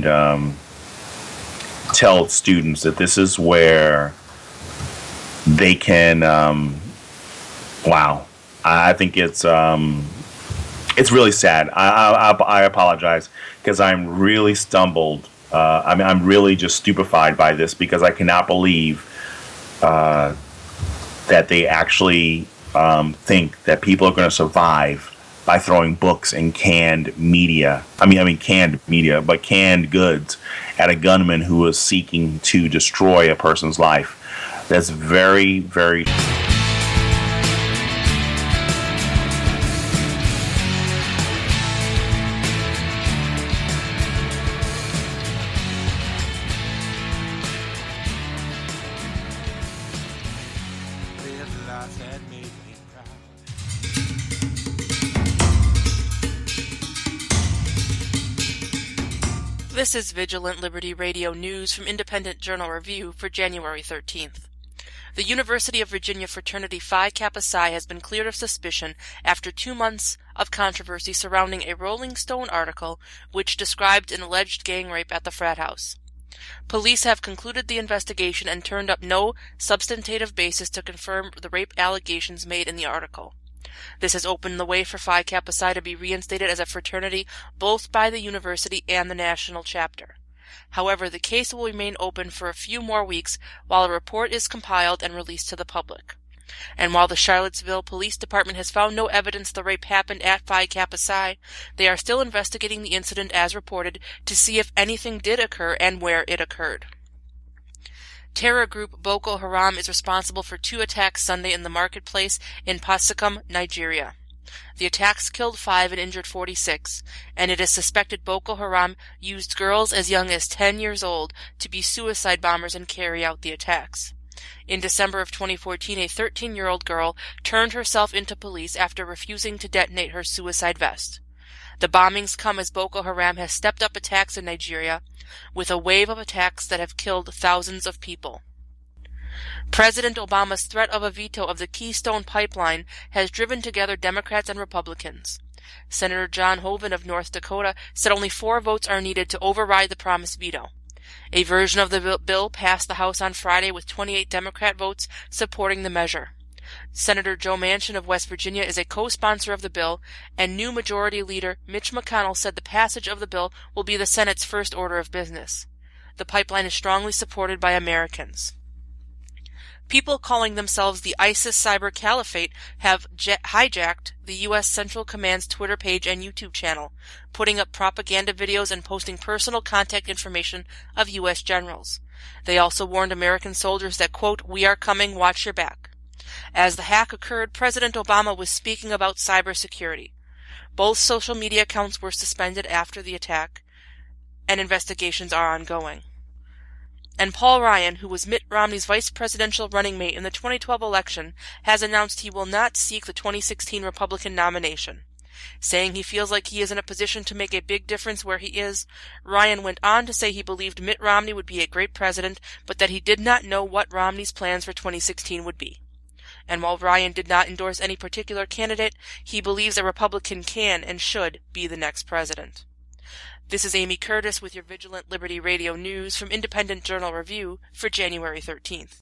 and tell students that this is where they can. Wow, I think it's really sad. I apologize because I'm really stumbled. I'm really just stupefied by this because I cannot believe that they actually think that people are going to survive by throwing books and canned media. Canned media, but canned goods at a gunman who is seeking to destroy a person's life. That's very, very. This is Vigilant Liberty Radio News from Independent Journal Review for January 13th. The University of Virginia fraternity Phi Kappa Psi has been cleared of suspicion after 2 months of controversy surrounding a Rolling Stone article which described an alleged gang rape at the frat house. Police have concluded the investigation and turned up no substantive basis to confirm the rape allegations made in the article. This has opened the way for Phi Kappa Psi to be reinstated as a fraternity both by the university and the national chapter. However, the case will remain open for a few more weeks while a report is compiled and released to the public. And while the Charlottesville Police Department has found no evidence the rape happened at Phi Kappa Psi, they are still investigating the incident as reported to see if anything did occur and where it occurred. Terror group Boko Haram is responsible for 2 attacks Sunday in the marketplace in Pasicum, Nigeria. The attacks killed 5 and injured 46, and it is suspected Boko Haram used girls as young as 10 years old to be suicide bombers and carry out the attacks. In December of 2014, a 13-year-old girl turned herself into police after refusing to detonate her suicide vest. The bombings come as Boko Haram has stepped up attacks in Nigeria, with a wave of attacks that have killed thousands of people. President Obama's threat of a veto of the Keystone Pipeline has driven together Democrats and Republicans. Senator John Hoeven of North Dakota said only 4 votes are needed to override the promised veto. A version of the bill passed the House on Friday with 28 Democrat votes supporting the measure. Senator Joe Manchin of West Virginia is a co-sponsor of the bill, and new Majority Leader Mitch McConnell said the passage of the bill will be the Senate's first order of business. The pipeline is strongly supported by Americans. People calling themselves the ISIS Cyber Caliphate have hijacked the U.S. Central Command's Twitter page and YouTube channel, putting up propaganda videos and posting personal contact information of U.S. generals. They also warned American soldiers that, quote, "We are coming, watch your back." As the hack occurred, President Obama was speaking about cybersecurity. Both social media accounts were suspended after the attack, and investigations are ongoing. And Paul Ryan, who was Mitt Romney's vice presidential running mate in the 2012 election, has announced he will not seek the 2016 Republican nomination. Saying he feels like he is in a position to make a big difference where he is, Ryan went on to say he believed Mitt Romney would be a great president, but that he did not know what Romney's plans for 2016 would be. And while Ryan did not endorse any particular candidate, he believes a Republican can and should be the next president. This is Amy Curtis with your Vigilant Liberty Radio News from Independent Journal Review for January 13th.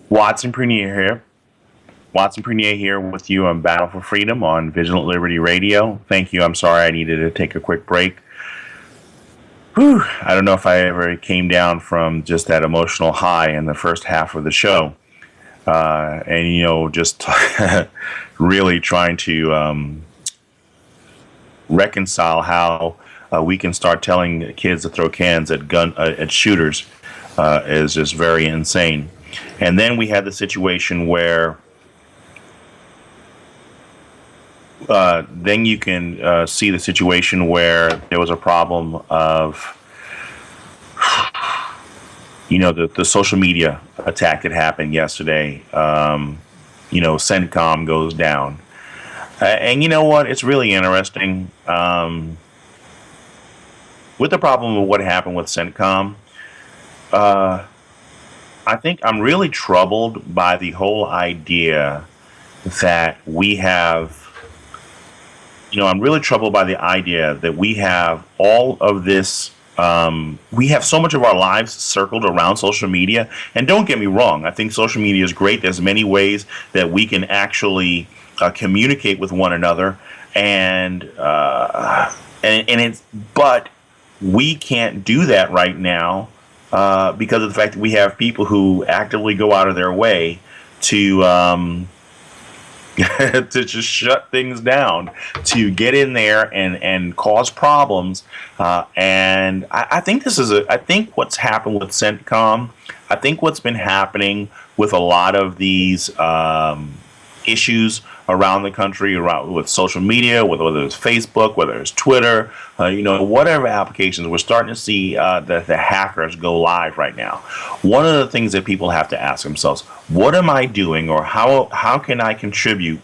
Watson Prunier here. Watson Prunier here with you on Battle for Freedom on Vigilant Liberty Radio. Thank you. I'm sorry I needed to take a quick break. Whew. I don't know if I ever came down from just that emotional high in the first half of the show. Just really trying to reconcile how we can start telling kids to throw cans at shooters is just very insane. And then we had the situation where then you can see the situation where there was a problem of, the social media attack that happened yesterday. CENTCOM goes down. And you know what? It's really interesting. With the problem of what happened with CENTCOM, I think I'm really troubled by the whole idea that we have, I'm really troubled by the idea that we have all of this. We have so much of our lives circled around social media. And don't get me wrong, I think social media is great. There's many ways that we can actually communicate with one another. But we can't do that right now because of the fact that we have people who actively go out of their way to to just shut things down, to get in there and cause problems. And I think I think what's happened with CENTCOM, I think what's been happening with a lot of these issues around the country, around with social media, whether it's Facebook, whether it's Twitter, whatever applications, we're starting to see the hackers go live right now. One of the things that people have to ask themselves: what am I doing, or how can I contribute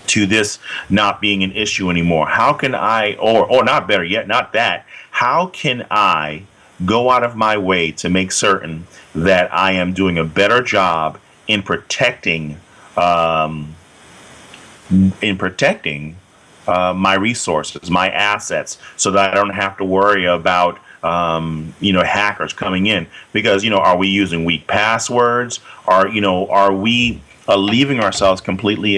to this not being an issue anymore? How can I, or not better yet, not that, how can I go out of my way to make certain that I am doing a better job in protecting my resources, my assets, so that I don't have to worry about hackers coming in? Because are we using weak passwords? Are we leaving ourselves completely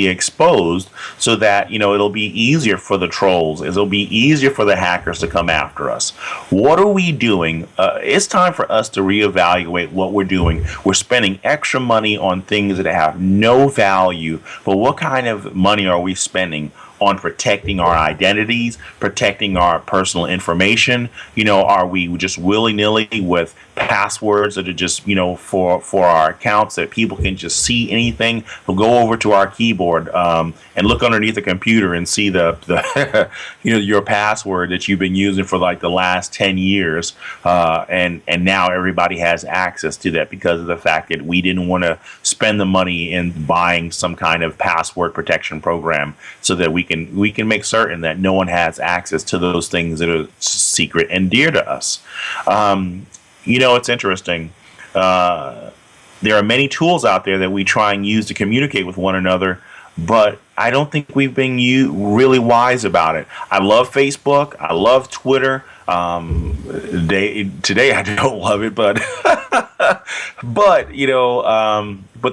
exposed, so that it'll be easier for the trolls, it'll be easier for the hackers to come after us? What are we doing? It's time for us to reevaluate what we're doing. We're spending extra money on things that have no value, but what kind of money are we spending on protecting our identities, protecting our personal information? Are we just willy-nilly with passwords that are just, for our accounts, that people can just see anything? They'll go over to our keyboard and look underneath the computer and see the your password that you've been using for like the last 10 years. And now everybody has access to that because of the fact that we didn't want to spend the money in buying some kind of password protection program, so that we can make certain that no one has access to those things that are secret and dear to us. It's interesting. There are many tools out there that we try and use to communicate with one another, but I don't think we've been really wise about it. I love Facebook. I love Twitter. Today I don't love it, but but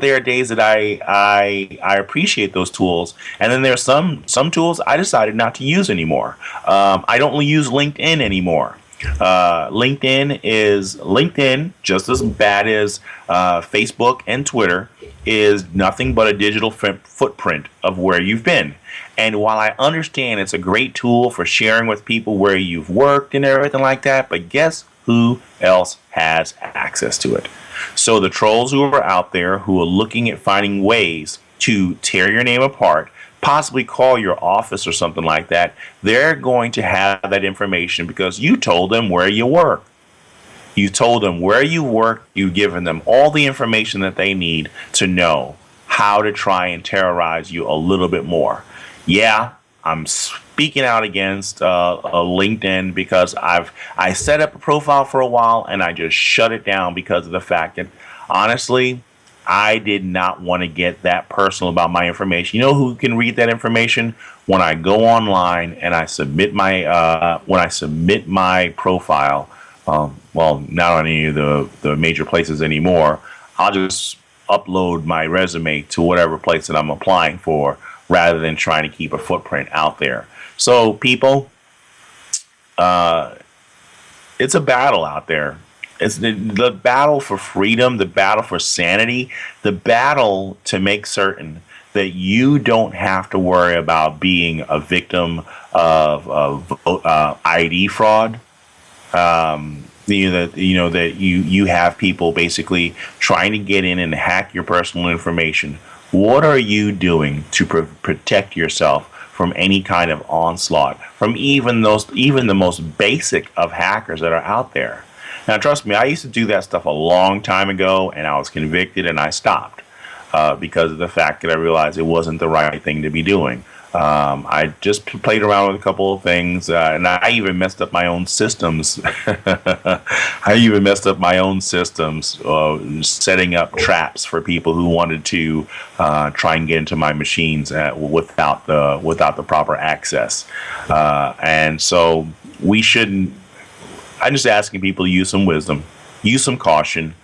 there are days that I appreciate those tools, and then there's some tools I decided not to use anymore. I don't use LinkedIn anymore. LinkedIn, just as bad as Facebook and Twitter, is nothing but a digital footprint of where you've been. And while I understand it's a great tool for sharing with people where you've worked and everything like that, but guess who else has access to it? So the trolls who are out there, who are looking at finding ways to tear your name apart, possibly call your office or something like that, they're going to have that information because you told them where you work. You told them where you work. You've given them all the information that they need to know how to try and terrorize you a little bit more. Yeah, I'm speaking out against LinkedIn because I set up a profile for a while and I just shut it down because of the fact that, honestly, I did not want to get that personal about my information. You know who can read that information? When I go online and I submit my profile. Well, not on any of the major places anymore. I'll just upload my resume to whatever place that I'm applying for, rather than trying to keep a footprint out there. So, people, it's a battle out there. It's the battle for freedom, the battle for sanity, the battle to make certain that you don't have to worry about being a victim of ID fraud. That you have people basically trying to get in and hack your personal information, What are you doing to protect yourself from any kind of onslaught from even the most basic of hackers that are out there? Now, trust me, I used to do that stuff a long time ago, and I was convicted, and I stopped because of the fact that I realized it wasn't the right thing to be doing. I just played around with a couple of things, and I even messed up my own systems. I even messed up my own systems, setting up traps for people who wanted to try and get into my machines without the proper access. And so we shouldn't. I'm just asking people to use some wisdom, use some caution,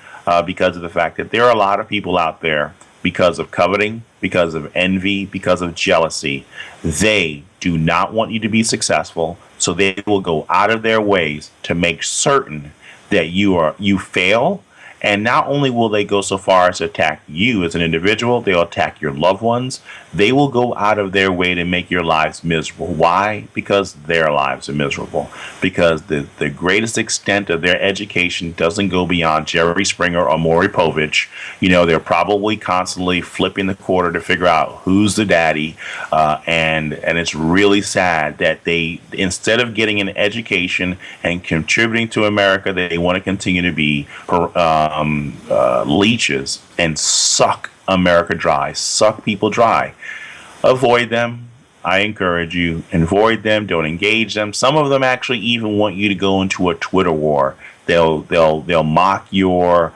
because of the fact that there are a lot of people out there, because of coveting, because of envy, because of jealousy. They do not want you to be successful, so they will go out of their ways to make certain that you fail. And not only will they go so far as to attack you as an individual, they'll attack your loved ones. They will go out of their way to make your lives miserable. Why? Because their lives are miserable. Because the greatest extent of their education doesn't go beyond Jerry Springer or Maury Povich. You know, they're probably constantly flipping the quarter to figure out who's the daddy. And it's really sad that they, instead of getting an education and contributing to America, they want to continue to be leeches and suck America dry, suck people dry. Avoid them. I encourage you. Avoid them. Don't engage them. Some of them actually even want you to go into a Twitter war. They'll mock your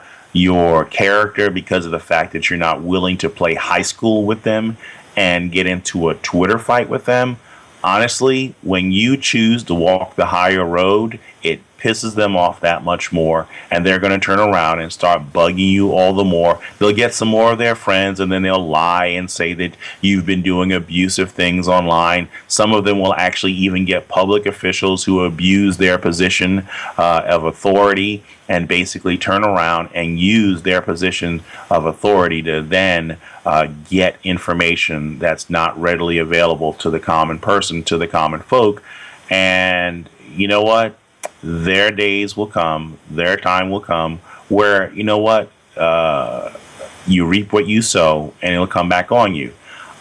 character because of the fact that you're not willing to play high school with them and get into a Twitter fight with them. Honestly, when you choose to walk the higher road, it pisses them off that much more, and they're going to turn around and start bugging you all the more. They'll get some more of their friends, and then they'll lie and say that you've been doing abusive things online. Some of them will actually even get public officials who abuse their position of authority and basically turn around and use their position of authority to then get information that's not readily available to the common person, to the common folk. And you know what? Their days will come, their time will come where, you know what, you reap what you sow and it'll come back on you.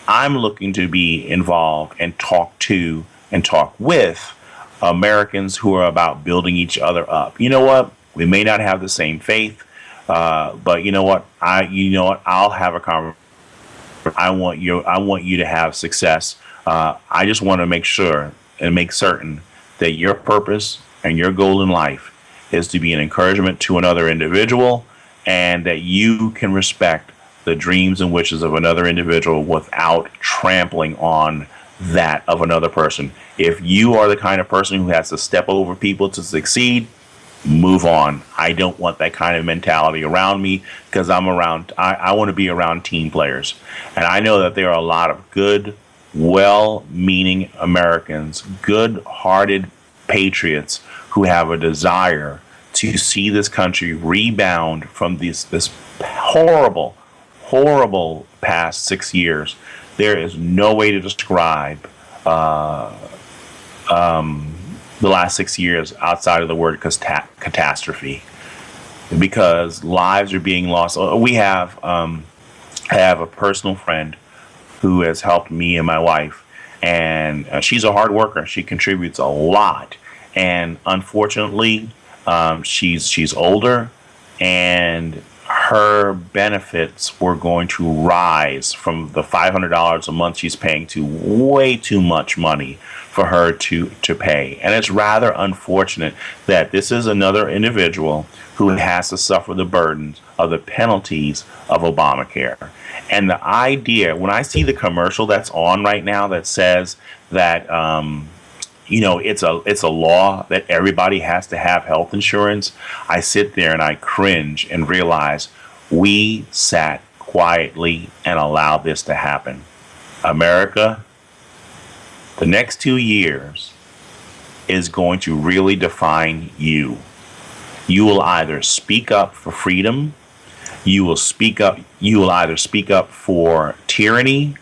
I'm looking to be involved and talk to and talk with Americans who are about building each other up. You know what? We may not have the same faith, but you know what? I'll have a conversation. I want you to have success. I just want to make sure and make certain that your purpose and your goal in life is to be an encouragement to another individual, and that you can respect the dreams and wishes of another individual without trampling on that of another person. If you are the kind of person who has to step over people to succeed, move on. I don't want that kind of mentality around me, because I want to be around team players. And I know that there are a lot of good, well-meaning Americans, good-hearted patriots who have a desire to see this country rebound from this horrible past 6 years. There is no way to describe the last 6 years outside of the word catastrophe, because lives are being lost. We have I have a personal friend who has helped me and my wife, and she's a hard worker. She contributes a lot, and unfortunately, she's older, and her benefits were going to rise from the $500 a month she's paying to way too much money for her to pay. And it's rather unfortunate that this is another individual who has to suffer the burdens of the penalties of Obamacare. And the idea, when I see the commercial that's on right now that says that it's a law that everybody has to have health insurance, I sit there and I cringe and realize we sat quietly and allowed this to happen. America, the next 2 years is going to really define you. You will either speak up for freedom, you will either speak up for tyranny,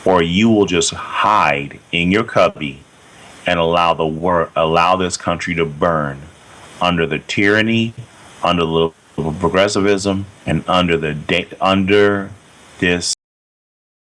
or you will just hide in your cubby and allow this country to burn under the tyranny, under the progressivism, and under this